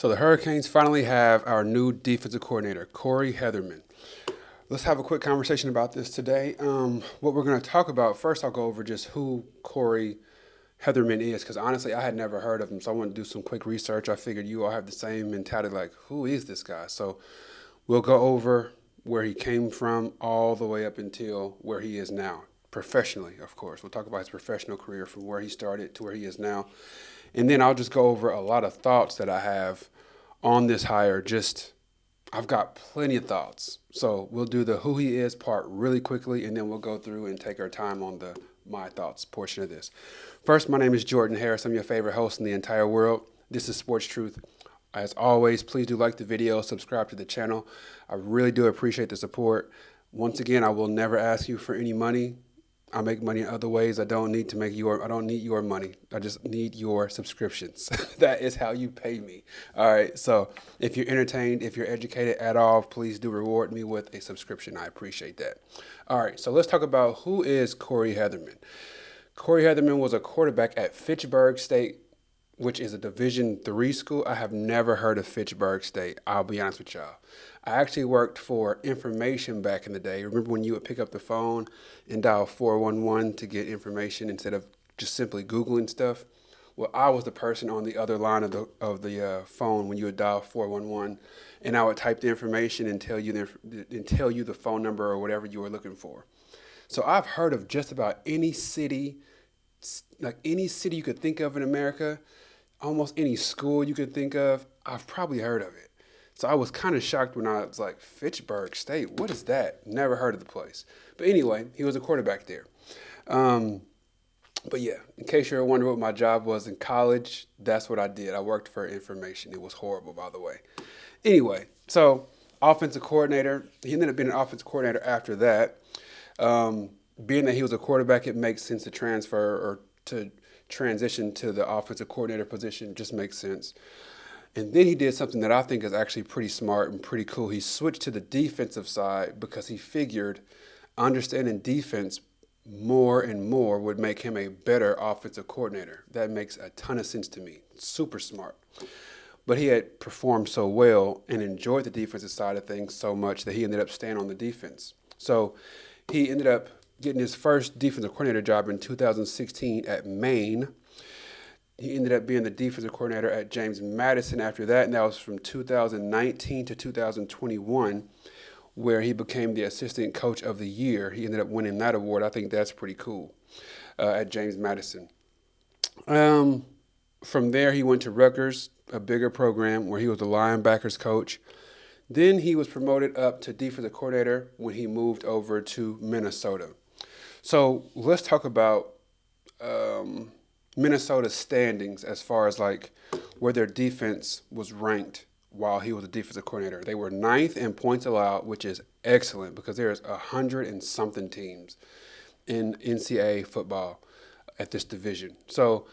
So the Hurricanes finally have our new defensive coordinator, Corey Hetherman. Let's have a quick conversation about this today. What we're going to talk about, first I'll go over just who Corey Hetherman is, because honestly I had never heard of him, so I want to do some quick research. I figured you all have the same mentality, like, who is this guy? So we'll go over where he came from all the way up until where he is now, professionally, of course. We'll talk about his professional career from where he started to where he is now. And then I'll just go over a lot of thoughts that I have on this hire. I've got plenty of thoughts. So we'll do the who he is part really quickly, and then we'll go through and take our time on the my thoughts portion of this. First, my name is Jordan Harris. I'm your favorite host in the entire world. This is Sports Truth. As always, please do like the video, subscribe to the channel. I really do appreciate the support. Once again, I will never ask you for any money. I make money in other ways. I don't need your money. I just need your subscriptions. That is how you pay me. All right. So if you're entertained, if you're educated at all, please do reward me with a subscription. I appreciate that. All right. So let's talk about who is Corey Hetherman. Corey Hetherman was a quarterback at Fitchburg State, which is a Division III school. I have never heard of Fitchburg State. I'll be honest with y'all. I actually worked for information back in the day. Remember when you would pick up the phone and dial 411 to get information instead of just simply Googling stuff? Well, I was the person on the other line of the phone when you would dial 411, and I would type the information and tell you the phone number or whatever you were looking for. So I've heard of just about any city, like any city you could think of in America, almost any school you could think of, I've probably heard of it. So I was kind of shocked when I was like, Fitchburg State, what is that? Never heard of the place. But anyway, he was a quarterback there. But yeah, in case you're wondering what my job was in college, that's what I did. I worked for information. It was horrible, by the way. Anyway, so offensive coordinator. He ended up being an offensive coordinator after that. Being that he was a quarterback, it makes sense to transfer or to transition to the offensive coordinator position. Just makes sense. And then he did something that I think is actually pretty smart and pretty cool. He switched to the defensive side because he figured understanding defense more and more would make him a better offensive coordinator. That makes a ton of sense to me. Super smart. But he had performed so well and enjoyed the defensive side of things so much that he ended up staying on the defense. So he ended up getting his first defensive coordinator job in 2016 at Maine. He ended up being the defensive coordinator at James Madison after that, and that was from 2019 to 2021, where he became the assistant coach of the year. He ended up winning that award. I think that's pretty cool at James Madison. From there, he went to Rutgers, a bigger program, where he was the linebackers coach. Then he was promoted up to defensive coordinator when he moved over to Minnesota. So let's talk about Minnesota's standings as far as like where their defense was ranked while he was a defensive coordinator. They were ninth in points allowed, which is excellent because there's 100 and something teams in NCAA football at this division. So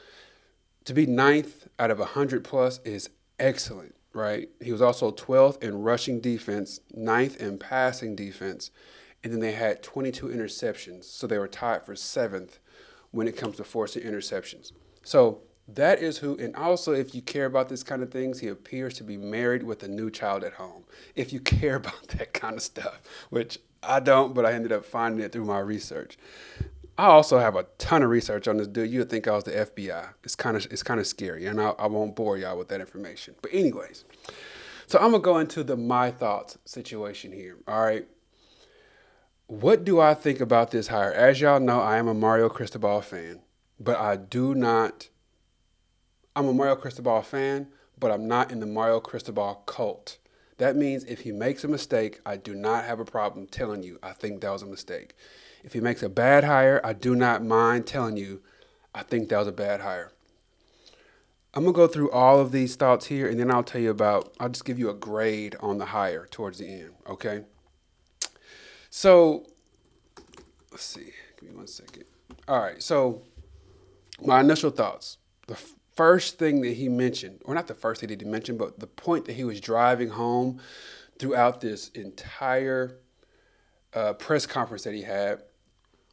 to be ninth out of 100 plus is excellent, right? He was also 12th in rushing defense, ninth in passing defense, and then they had 22 interceptions. So they were tied for seventh when it comes to forcing interceptions. So that is who, and also if you care about this kind of things, he appears to be married with a new child at home. If you care about that kind of stuff, which I don't, but I ended up finding it through my research. I also have a ton of research on this dude. You would think I was the FBI. It's kind of scary, and I won't bore y'all with that information. But anyways, so I'm gonna go into the my thoughts situation here. All right. What do I think about this hire? As y'all know, I am a Mario Cristobal fan, but I'm a Mario Cristobal fan, but I'm not in the Mario Cristobal cult. That means if he makes a mistake, I do not have a problem telling you I think that was a mistake. If he makes a bad hire, I do not mind telling you I think that was a bad hire. I'm going to go through all of these thoughts here, and then I'll just give you a grade on the hire towards the end, okay? So, let's see. Give me 1 second. All right. So, my initial thoughts. The first thing that he mentioned, or not the first thing that he mentioned, but the point that he was driving home throughout this entire press conference that he had.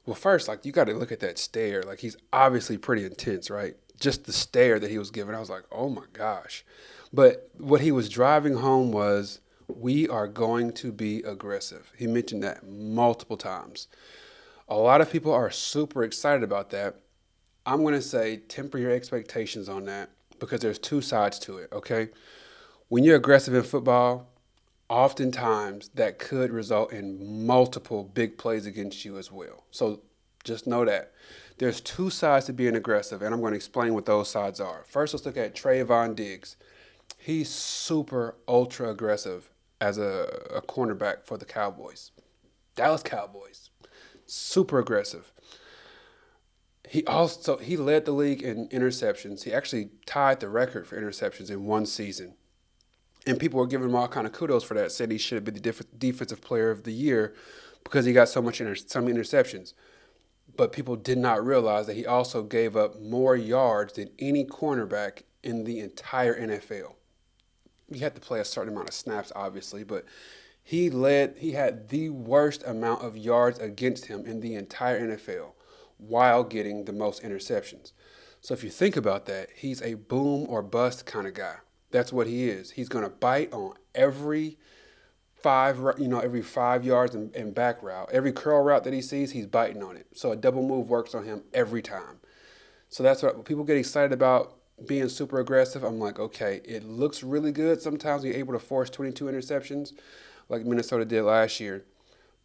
Well, first, like, you got to look at that stare. Like, he's obviously pretty intense, right? just the stare that he was giving, I was like, oh my gosh. But what he was driving home was, we are going to be aggressive. He mentioned that multiple times. A lot of people are super excited about that. I'm going to say temper your expectations on that because there's two sides to it, okay? When you're aggressive in football, oftentimes that could result in multiple big plays against you as well. So just know that. There's two sides to being aggressive, and I'm going to explain what those sides are. First, let's look at Trayvon Diggs. He's super ultra aggressive as a cornerback for the Cowboys. Dallas Cowboys. Super aggressive. He led the league in interceptions. He actually tied the record for interceptions in one season. And people were giving him all kind of kudos for that, said he should have been the defensive player of the year because he got so many interceptions. But people did not realize that he also gave up more yards than any cornerback in the entire NFL. You had to play a certain amount of snaps, obviously, but he had the worst amount of yards against him in the entire NFL while getting the most interceptions. So if you think about that, he's a boom or bust kind of guy. That's what he is. He's going to bite on every 5 yards and back route. Every curl route that he sees, he's biting on it. So a double move works on him every time. So that's what people get excited about, being super aggressive. I'm like, okay, it looks really good. Sometimes you're able to force 22 interceptions like Minnesota did last year.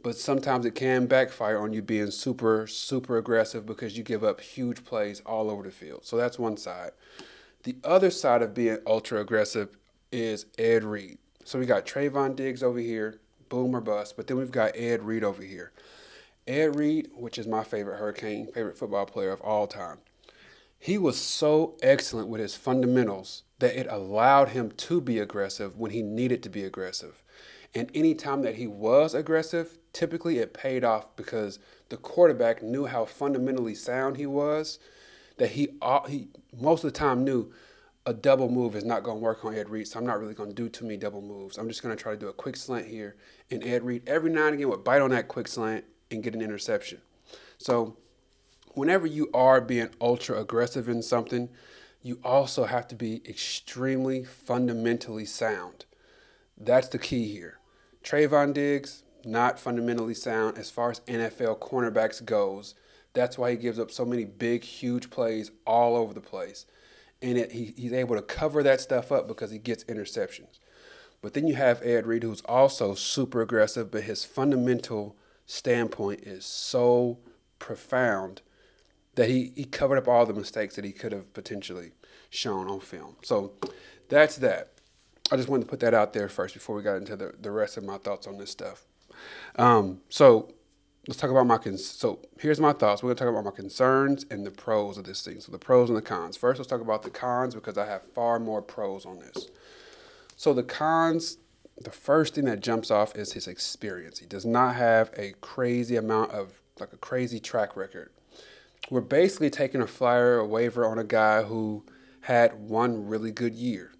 But sometimes it can backfire on you being super, super aggressive because you give up huge plays all over the field. So that's one side. The other side of being ultra aggressive is Ed Reed. So we got Trayvon Diggs over here, boom or bust, but then we've got Ed Reed over here. Ed Reed, which is my favorite football player of all time. He was so excellent with his fundamentals that it allowed him to be aggressive when he needed to be aggressive. And any time that he was aggressive, typically it paid off because the quarterback knew how fundamentally sound he was, that he most of the time knew a double move is not going to work on Ed Reed, so I'm not really going to do too many double moves. I'm just going to try to do a quick slant here. And Ed Reed, every now and again, would bite on that quick slant and get an interception. So whenever you are being ultra aggressive in something, you also have to be extremely fundamentally sound. That's the key here. Trayvon Diggs, not fundamentally sound as far as NFL cornerbacks goes. That's why he gives up so many big, huge plays all over the place. And he's able to cover that stuff up because he gets interceptions. But then you have Ed Reed, who's also super aggressive, but his fundamental standpoint is so profound that he covered up all the mistakes that he could have potentially shown on film. So that's that. I just wanted to put that out there first before we got into the rest of my thoughts on this stuff. So let's talk about so here's my thoughts. We're going to talk about my concerns and the pros of this thing. So the pros and the cons. First, let's talk about the cons because I have far more pros on this. So the cons, the first thing that jumps off is his experience. He does not have a crazy amount of, like a crazy track record. We're basically taking a flyer or waiver on a guy who had one really good year.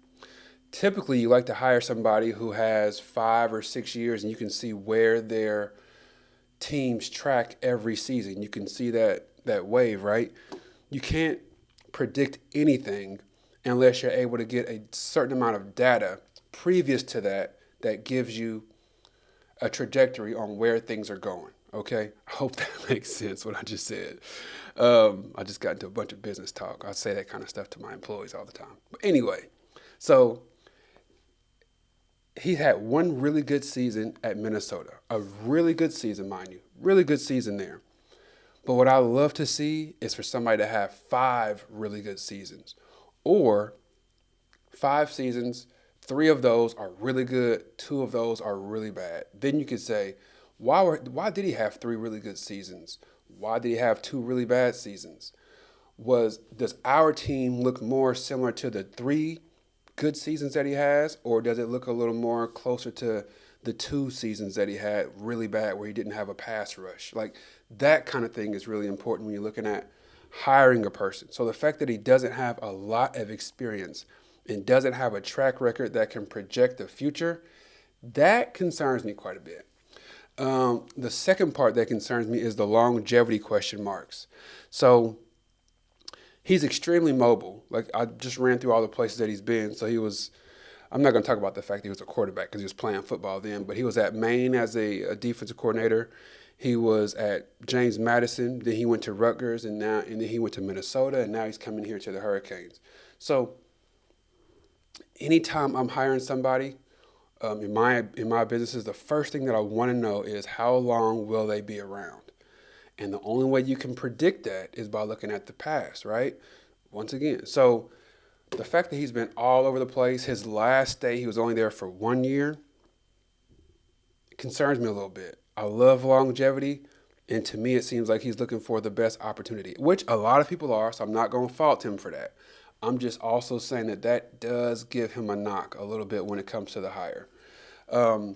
Typically, you like to hire somebody who has 5 or 6 years and you can see where their teams track every season. You can see that wave, right? You can't predict anything unless you're able to get a certain amount of data previous to that gives you a trajectory on where things are going. Okay? I hope that makes sense what I just said. I just got into a bunch of business talk. I say that kind of stuff to my employees all the time. But anyway, so he had one really good season at Minnesota. A really good season, mind you. Really good season there. But what I love to see is for somebody to have 5 really good seasons. Or 5 seasons, 3 of those are really good, 2 of those are really bad. Then you could say, why did he have 3 really good seasons? Why did he have 2 really bad seasons? Does our team look more similar to the 3 good seasons that he has, or does it look a little more closer to the 2 seasons that he had really bad where he didn't have a pass rush? Like that kind of thing is really important when you're looking at hiring a person. So the fact that he doesn't have a lot of experience and doesn't have a track record that can project the future, that concerns me quite a bit. The second part that concerns me is the longevity question marks. So He's extremely mobile. Like, I just ran through all the places that he's been. So he was, I'm not going to talk about the fact that he was a quarterback because he was playing football then, but he was at Maine as a defensive coordinator. He was at James Madison. Then he went to Rutgers, and then he went to Minnesota, and now he's coming here to the Hurricanes. So anytime I'm hiring somebody in my businesses, the first thing that I want to know is how long will they be around? And the only way you can predict that is by looking at the past, right? Once again, so the fact that he's been all over the place, his last stay, he was only there for 1 year, concerns me a little bit. I love longevity, and to me, it seems like he's looking for the best opportunity, which a lot of people are, so I'm not going to fault him for that. I'm just also saying that that does give him a knock a little bit when it comes to the hire. Um,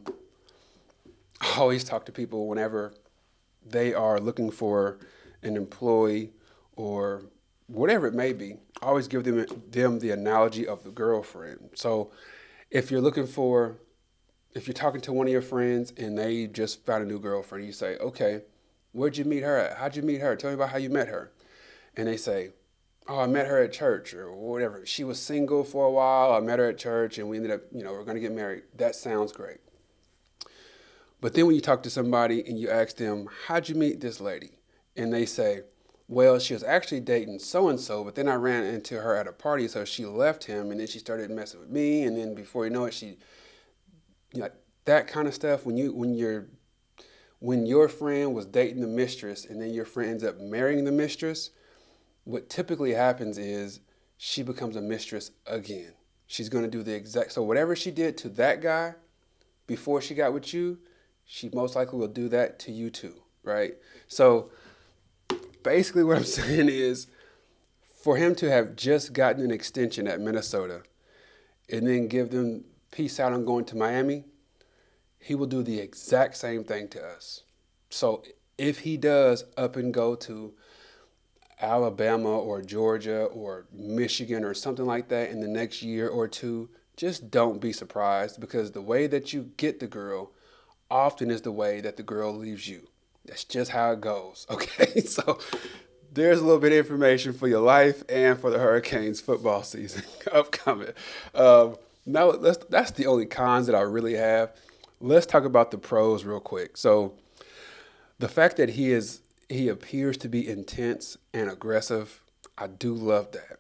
I always talk to people whenever they are looking for an employee or whatever it may be. I always give them the analogy of the girlfriend. So if you're looking for, if you're talking to one of your friends and they just found a new girlfriend, you say, okay, where'd you meet her at? How'd you meet her? Tell me about how you met her. And they say, oh, I met her at church or whatever. She was single for a while. I met her at church and we ended up, we're going to get married. That sounds great. But then when you talk to somebody and you ask them, how'd you meet this lady? And they say, well, she was actually dating so-and-so, but then I ran into her at a party, so she left him, and then she started messing with me, and then before you know it, that kind of stuff, when your friend was dating the mistress, and then your friend ends up marrying the mistress, what typically happens is she becomes a mistress again. She's going to do the exact, so whatever she did to that guy before she got with you, she most likely will do that to you too, right? So basically what I'm saying is for him to have just gotten an extension at Minnesota and then give them peace out, I'm going to Miami, he will do the exact same thing to us. So if he does up and go to Alabama or Georgia or Michigan or something like that in the next year or two, just don't be surprised, because the way that you get the girl often is the way that the girl leaves you. That's just how it goes, okay? So there's a little bit of information for your life and for the Hurricanes football season upcoming. Now, that's the only cons that I really have. Let's talk about the pros real quick. So the fact that he appears to be intense and aggressive, I do love that.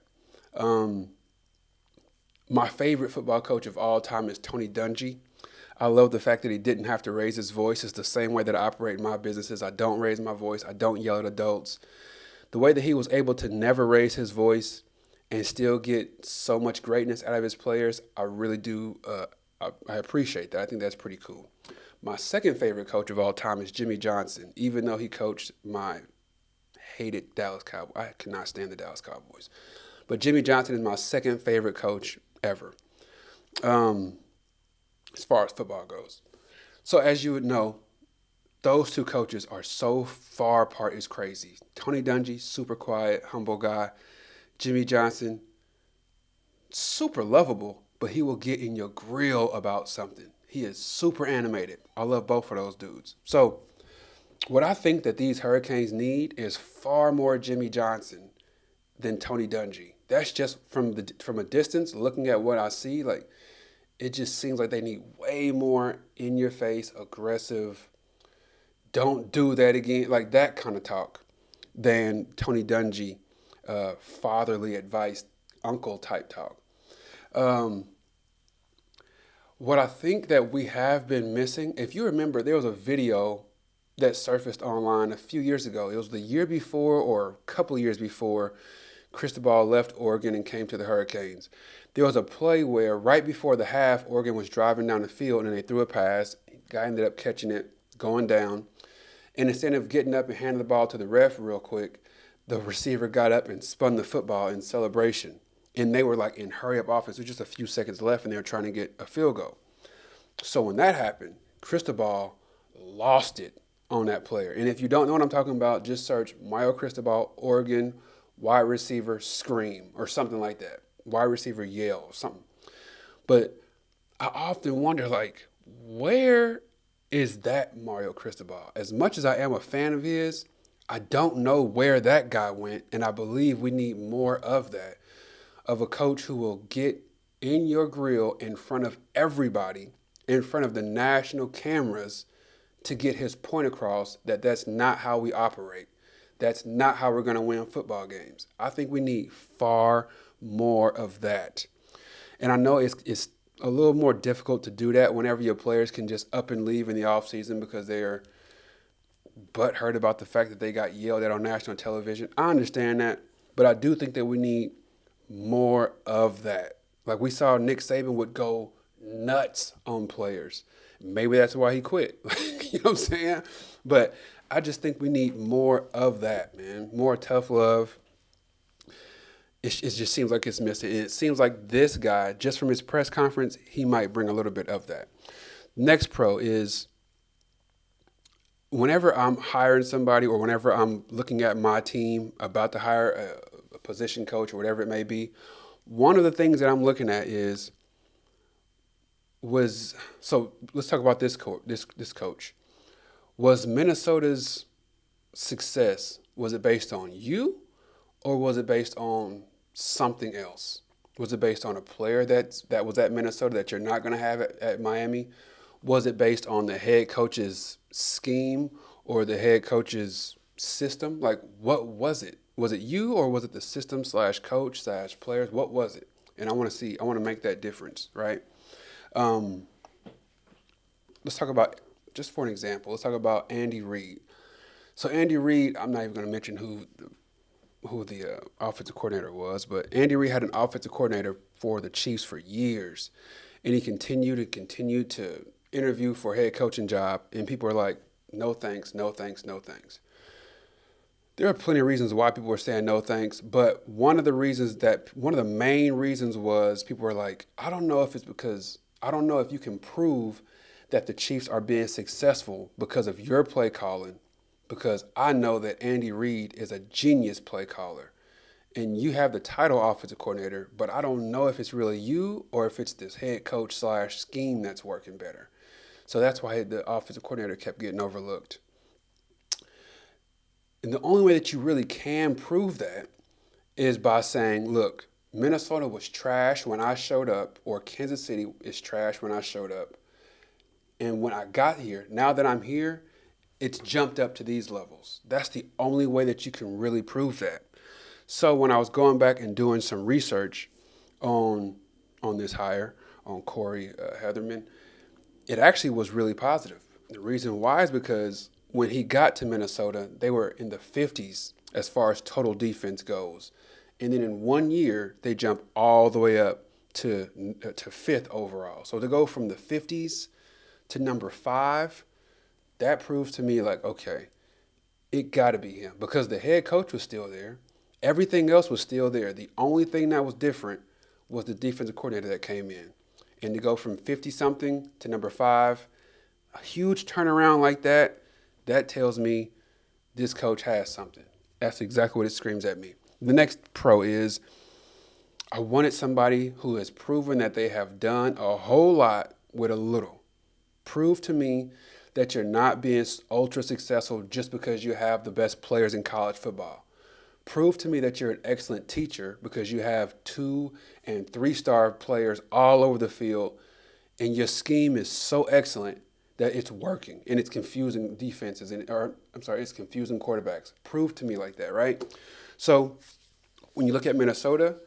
My favorite football coach of all time is Tony Dungy. I love the fact that he didn't have to raise his voice. It's the same way that I operate in my businesses. I don't raise my voice. I don't yell at adults. The way that he was able to never raise his voice and still get so much greatness out of his players, I really do. I appreciate that. I think that's pretty cool. My second favorite coach of all time is Jimmy Johnson, even though he coached my hated Dallas Cowboys. I cannot stand the Dallas Cowboys. But Jimmy Johnson is my second favorite coach ever, as far as football goes. So as you would know, those two coaches are so far apart, it's crazy. Tony Dungy, super quiet, humble guy. Jimmy Johnson, super lovable, but he will get in your grill about something. He is super animated. I love both of those dudes. So what I think that these Hurricanes need is far more Jimmy Johnson than Tony Dungy. That's just from a distance, looking at what I see, like it just seems like they need way more in your face, aggressive, don't do that again, like that kind of talk than Tony Dungy, fatherly advice, uncle type talk. What I think that we have been missing, if you remember, there was a video that surfaced online a few years ago. It was the year before or a couple of years before Cristobal left Oregon and came to the Hurricanes. There was a play where right before the half, Oregon was driving down the field and they threw a pass. The guy ended up catching it, going down. And instead of getting up and handing the ball to the ref real quick, the receiver got up and spun the football in celebration. And they were like in hurry-up offense. There was just a few seconds left, and they were trying to get a field goal. So when that happened, Cristobal lost it on that player. And if you don't know what I'm talking about, just search Mario Cristobal, Oregon, wide receiver scream, or something like that. Wide receiver yell, or something. But I often wonder, like, where is that Mario Cristobal? As much as I am a fan of his, I don't know where that guy went, and I believe we need more of that, of a coach who will get in your grill in front of everybody, in front of the national cameras, to get his point across that that's not how we operate. That's not how we're going to win football games. I think we need far more of that. And I know it's a little more difficult to do that whenever your players can just up and leave in the offseason because they're butthurt about the fact that they got yelled at on national television. I understand that, but I do think that we need more of that. Like we saw Nick Saban would go nuts on players. Maybe that's why he quit. You know what I'm saying? But I just think we need more of that, man. More tough love. It just seems like it's missing. And it seems like this guy, just from his press conference, he might bring a little bit of that. Next pro is whenever I'm hiring somebody or whenever I'm looking at my team about to hire a position coach or whatever it may be, one of the things that I'm looking at so let's talk about this coach. Was Minnesota's success, was it based on you or was it based on something else? Was it based on a player that was at Minnesota that you're not going to have at Miami? Was it based on the head coach's scheme or the head coach's system? Like, what was it? Was it you or was it the system /coach /players? What was it? And I want to make that difference, right? Let's talk about, just for an example, let's talk about Andy Reid. So Andy Reid, I'm not even going to mention who the offensive coordinator was, but Andy Reid had an offensive coordinator for the Chiefs for years, and he continued to interview for a head coaching job, and people are like, no thanks, no thanks, no thanks. There are plenty of reasons why people were saying no thanks, but one of the main reasons was people were like, I don't know if you can prove that the Chiefs are being successful because of your play calling, because I know that Andy Reid is a genius play caller. And you have the title offensive coordinator, but I don't know if it's really you or if it's this head coach /scheme that's working better. So that's why the offensive coordinator kept getting overlooked. And the only way that you really can prove that is by saying, look, Minnesota was trash when I showed up, or Kansas City is trash when I showed up. And when I got here, now that I'm here, it's jumped up to these levels. That's the only way that you can really prove that. So when I was going back and doing some research on this hire, on Corey Hetherman, it actually was really positive. The reason why is because when he got to Minnesota, they were in the 50s as far as total defense goes. And then in 1 year, they jumped all the way up to fifth overall. So to go from the 50s to number 5, that proves to me like, okay, it got to be him because the head coach was still there. Everything else was still there. The only thing that was different was the defensive coordinator that came in. And to go from 50-something to number 5, a huge turnaround like that, that tells me this coach has something. That's exactly what it screams at me. The next pro is I wanted somebody who has proven that they have done a whole lot with a little. Prove to me that you're not being ultra successful just because you have the best players in college football. Prove to me that you're an excellent teacher because you have 2- and 3-star players all over the field and your scheme is so excellent that it's working and it's confusing defenses it's confusing quarterbacks. Prove to me like that, right? So when you look at Minnesota,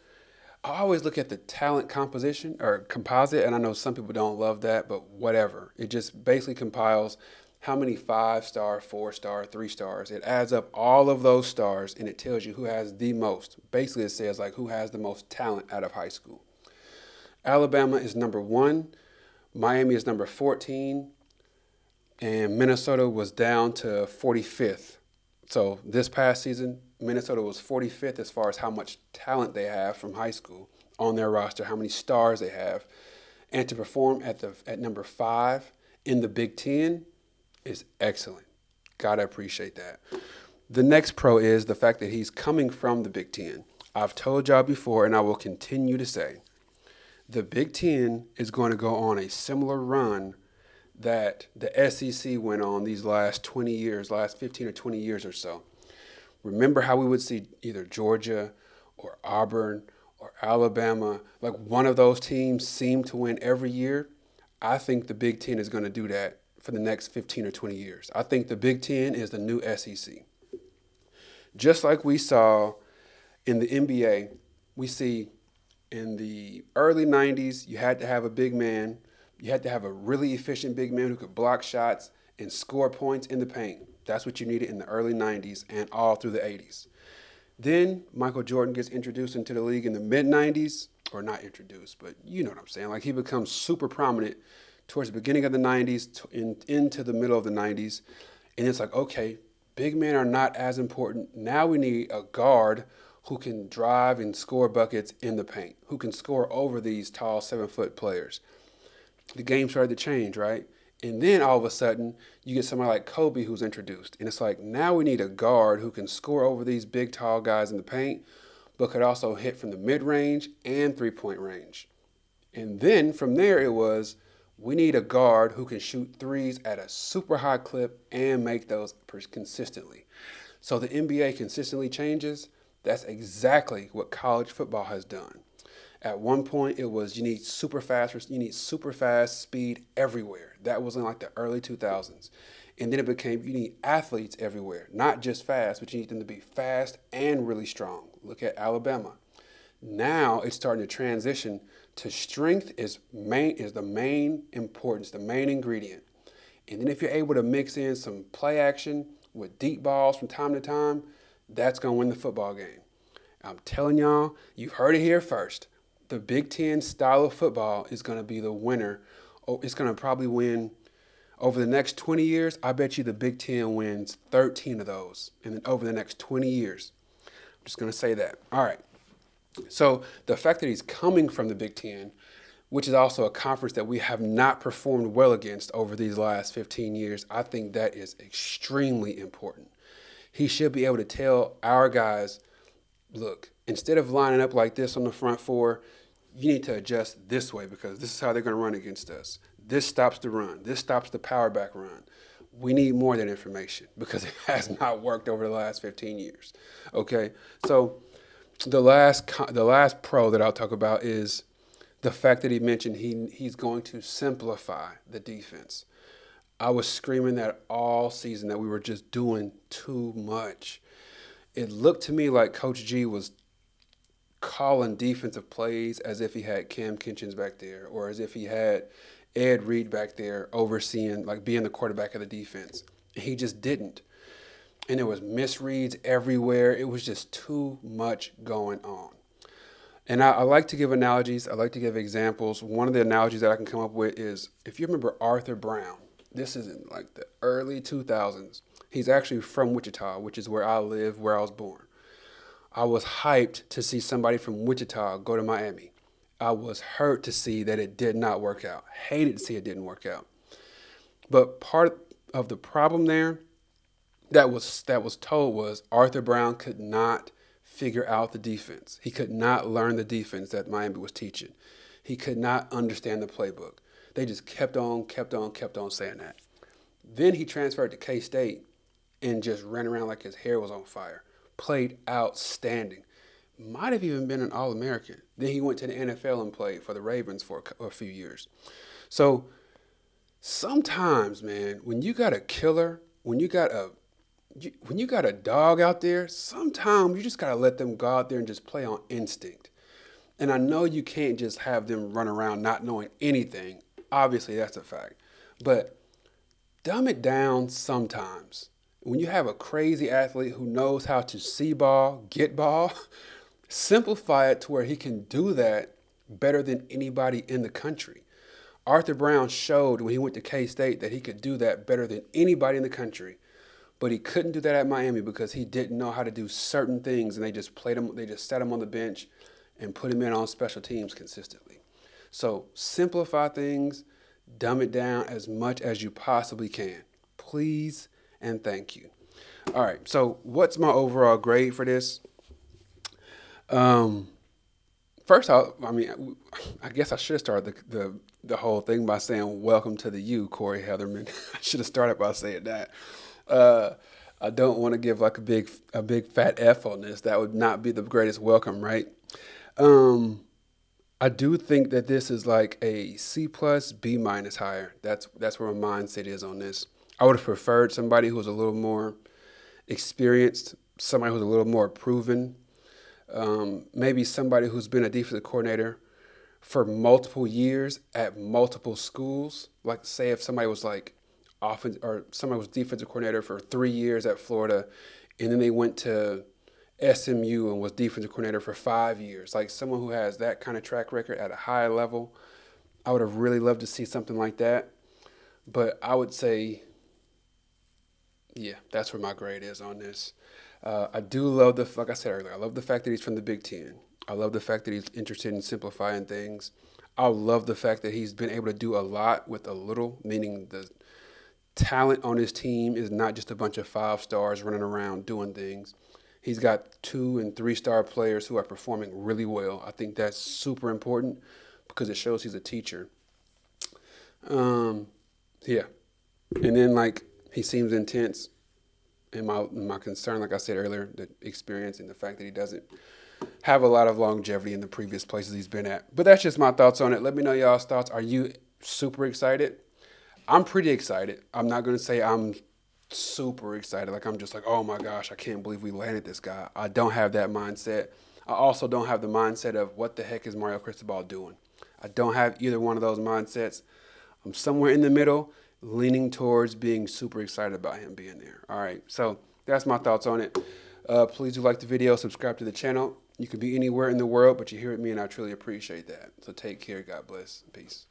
I always look at the talent composition or composite, and I know some people don't love that, but whatever. It just basically compiles how many 5-star, 4-star, 3 stars. It adds up all of those stars, and it tells you who has the most. Basically, it says like who has the most talent out of high school. Alabama is number 1. Miami is number 14. And Minnesota was down to 45th. So this past season, Minnesota was 45th as far as how much talent they have from high school on their roster, how many stars they have. And to perform at number 5 in the Big Ten is excellent. Gotta appreciate that. The next pro is the fact that he's coming from the Big Ten. I've told y'all before, and I will continue to say, the Big Ten is going to go on a similar run that the SEC went on these last 15 or 20 years or so. Remember how we would see either Georgia or Auburn or Alabama, like one of those teams seem to win every year? I think the Big Ten is going to do that for the next 15 or 20 years. I think the Big Ten is the new SEC. Just like we saw in the NBA, we see in the early 90s, you had to have a big man. You had to have a really efficient big man who could block shots and score points in the paint. That's what you needed in the early 90s and all through the 80s. Then Michael Jordan gets introduced into the league in the mid 90s, or not introduced, but you know what I'm saying. Like he becomes super prominent towards the beginning of the 90s into the middle of the 90s. And it's like, okay, big men are not as important. Now we need a guard who can drive and score buckets in the paint, who can score over these tall 7-foot players. The game started to change, right? And then all of a sudden, you get somebody like Kobe who's introduced. And it's like, now we need a guard who can score over these big, tall guys in the paint, but could also hit from the mid-range and three-point range. And then from there, it was, we need a guard who can shoot threes at a super high clip and make those consistently. So the NBA consistently changes. That's exactly what college football has done. At one point, it was you need super fast speed everywhere. That was in like the early 2000s. And then it became you need athletes everywhere, not just fast, but you need them to be fast and really strong. Look at Alabama. Now it's starting to transition to strength is the main importance, the main ingredient. And then if you're able to mix in some play action with deep balls from time to time, that's going to win the football game. I'm telling y'all, you heard it here first. The Big Ten style of football is going to be the winner. It's going to probably win over the next 20 years. I bet you the Big Ten wins 13 of those and then over the next 20 years. I'm just going to say that. All right. So the fact that he's coming from the Big Ten, which is also a conference that we have not performed well against over these last 15 years, I think that is extremely important. He should be able to tell our guys, look, instead of lining up like this on the front four, you need to adjust this way because this is how they're going to run against us. This stops the run. This stops the power back run. We need more of that information because it has not worked over the last 15 years. Okay, so the last pro that I'll talk about is the fact that he mentioned he's going to simplify the defense. I was screaming that all season that we were just doing too much. It looked to me like Coach G was calling defensive plays as if he had Cam Kinchins back there or as if he had Ed Reed back there overseeing, like being the quarterback of the defense. He just didn't. And there was misreads everywhere. It was just too much going on. And I like to give analogies. I like to give examples. One of the analogies that I can come up with is if you remember Arthur Brown, this is in like the early 2000s. He's actually from Wichita, which is where I live, where I was born. I was hyped to see somebody from Wichita go to Miami. I was hurt to see that it did not work out. Hated to see it didn't work out. But part of the problem there that was told was Arthur Brown could not figure out the defense. He could not learn the defense that Miami was teaching. He could not understand the playbook. They just kept on saying that. Then he transferred to K-State and just ran around like his hair was on fire. Played outstanding. Might have even been an All-American. Then he went to the NFL and played for the Ravens for a few years. So sometimes, man, when you got a killer, when you got a dog out there, sometimes you just got to let them go out there and just play on instinct. And I know you can't just have them run around not knowing anything. Obviously, that's a fact. But dumb it down sometimes. When you have a crazy athlete who knows how to see ball, get ball, simplify it to where he can do that better than anybody in the country. Arthur Brown showed when he went to K-State that he could do that better than anybody in the country. But he couldn't do that at Miami because he didn't know how to do certain things, and they just set him on the bench and put him in on special teams consistently. So simplify things, dumb it down as much as you possibly can. Please and thank you. All right, so what's my overall grade for this? First, I guess I should have started the whole thing by saying welcome to the U, Corey Hetherman. I should have started by saying that. I don't want to give like a big fat F on this. That would not be the greatest welcome, right? Um, I do think that this is like a C plus, B minus higher. That's where my mindset is on this. I would have preferred somebody who was a little more experienced, somebody who's a little more proven, maybe somebody who's been a defensive coordinator for multiple years at multiple schools. Like, say if somebody was like offense or somebody was defensive coordinator for 3 years at Florida, and then they went to SMU and was defensive coordinator for 5 years. Like someone who has that kind of track record at a high level. I would have really loved to see something like that. But I would say, yeah, that's where my grade is on this. I do love like I said earlier, I love the fact that he's from the Big Ten. I love the fact that he's interested in simplifying things. I love the fact that he's been able to do a lot with a little, meaning the talent on his team is not just a bunch of 5 stars running around doing things. He's got 2 and 3 star players who are performing really well. I think that's super important because it shows he's a teacher. Um, yeah, and then like he seems intense. And my concern, like I said earlier, the experience and the fact that he doesn't have a lot of longevity in the previous places he's been at. But that's just my thoughts on it. Let me know y'all's thoughts. Are you super excited? I'm pretty excited. I'm not going to say I'm super excited. Like I'm just like, oh my gosh, I can't believe we landed this guy. I don't have that mindset. I also don't have the mindset of what the heck is Mario Cristobal doing. I don't have either one of those mindsets. I'm somewhere in the middle, leaning towards being super excited about him being there. All right, so that's my thoughts on it. Please do like the video, subscribe to the channel. You could be anywhere in the world, but you're here with me, and I truly appreciate that. So take care. God bless. Peace.